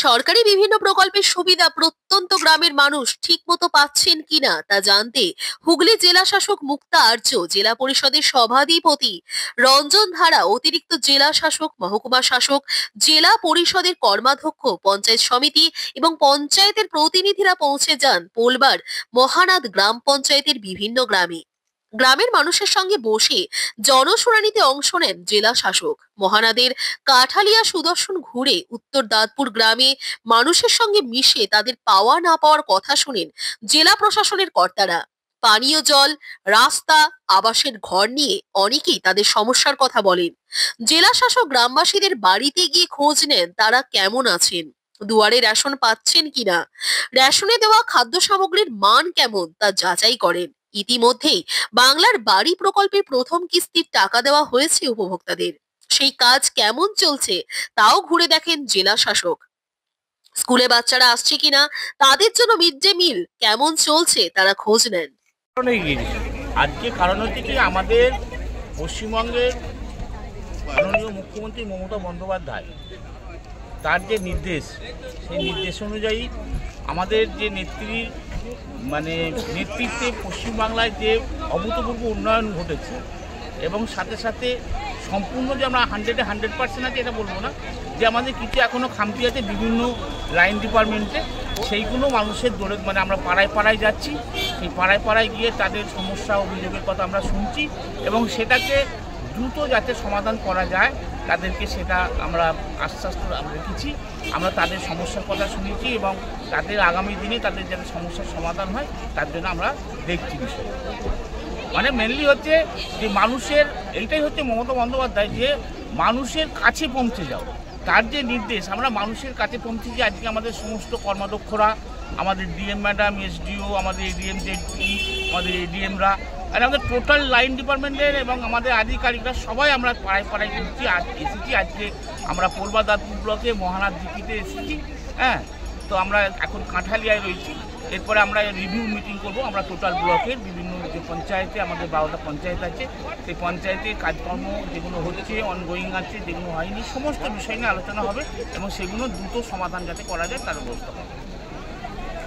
সরকারি বিভিন্ন প্রকল্পের সুবিধা প্রত্যন্ত গ্রামের মানুষ ঠিকমতো পাচ্ছেন কিনা তা জানতে হুগলি জেলা শাসক মুক্তা আর্য, জেলা পরিষদের সভাধিপতি রঞ্জন ধারা, অতিরিক্ত জেলা শাসক, মহকুমা শাসক, জেলা পরিষদের কর্মাধ্যক্ষ, পঞ্চায়েত সমিতি এবং পঞ্চায়েতের প্রতিনিধিরা পৌঁছে যান পোলবার মহানাদ গ্রাম পঞ্চায়েতের বিভিন্ন গ্রামে। গ্রামের মানুষের সঙ্গে বসে জনশুনানিতে অংশ নেন জেলা শাসক। মহানাদের কাঠালিয়া সুদর্শন ঘুরে উত্তর দাঁতপুর গ্রামে মানুষের সঙ্গে মিশে তাদের পাওয়া না পাওয়ার কথা শুনেন জেলা প্রশাসনের কর্তারা। পানীয় জল, রাস্তা, আবাসের ঘর নিয়ে অনেকেই তাদের সমস্যার কথা বলেন। জেলা শাসক গ্রামবাসীদের বাড়িতে গিয়ে খোঁজ নেন তারা কেমন আছেন, দুয়ারে রেশন পাচ্ছেন কিনা, রেশনে দেওয়া খাদ্য সামগ্রীর মান কেমন তা যাচাই করেন। ইতিমধ্যেই বাংলার বাড়ি প্রকল্পের প্রথম কিস্তির টাকা দেওয়া হয়েছে উপভোক্তাদের। সেই কাজ কেমন চলছে তাও ঘুরে দেখেন জেলা শাসক। স্কুলে বাচ্চারা আসছে কিনা, তাদের জন্য মিড ডে মিল কেমন চলছে তারা খোঁজ নেন। আজকে কারণ হচ্ছে কি, আমাদের পশ্চিমবঙ্গের মাননীয় মুখ্যমন্ত্রী মমতা বন্দ্যোপাধ্যায় তার যে নির্দেশ, সেই নির্দেশ অনুযায়ী আমাদের যে নেত্রীর নেতৃত্বে পশ্চিমবাংলায় যে অভূতপূর্ব উন্নয়ন ঘটেছে এবং সাথে সাথে সম্পূর্ণ যে আমরা 100% আছে এটা বলবো না, যে আমাদের কিছু এখনও খামতি আছে বিভিন্ন লাইন ডিপার্টমেন্টে, সেইগুলো মানুষের দৌড়ে আমরা পাড়ায় পাড়ায় যাচ্ছি। সেই পাড়ায় পাড়ায় গিয়ে তাদের সমস্যা অভিযোগের কথা আমরা শুনছি এবং সেটাকে দ্রুত যাতে সমাধান করা যায় তাদেরকে সেটা আমরা আশ্বাস রেখেছি। আমরা তাদের সমস্যার কথা শুনেছি এবং তাদের আগামী দিনে তাদের যাতে সমস্যার সমাধান হয় তার জন্য আমরা দেখছি বিষয়। মেনলি হচ্ছে যে মানুষের, এইটাই হচ্ছে মমতা বন্দ্যোপাধ্যায় যে মানুষের কাছে পৌঁছে যাও, তার যে নির্দেশ আমরা মানুষের কাছে পৌঁছেছি। আজকে আমাদের সমস্ত কর্মাধ্যক্ষরা, আমাদের ডিএম ম্যাডাম, এসডিও, আমাদের এডিএম জেডপি, আমাদের এডিএমরা আর আমাদের টোটাল লাইন ডিপার্টমেন্টের এবং আমাদের আধিকারিকরা সবাই আমরা পাড়ায় পাড়ায় এসেছি। আজকে আমরা পোলবা দাঁতপুর ব্লকে মহানাদ জিপিতে এসেছি। তো আমরা এখন কাঁঠালিয়ায় রয়েছি। এরপরে আমরা রিভিউ মিটিং করব। আমরা টোটাল ব্লকের বিভিন্ন যে পঞ্চায়েতে, আমাদের 12টা পঞ্চায়েত আছে, সেই পঞ্চায়েতে কাজকর্ম যেগুলো হচ্ছে, অনগোয়িং আছে, যেগুলো হয়নি, সমস্ত বিষয় নিয়ে আলোচনা হবে এবং সেগুলো দ্রুত সমাধান যাতে করা যায় তার ব্যবস্থা হবে।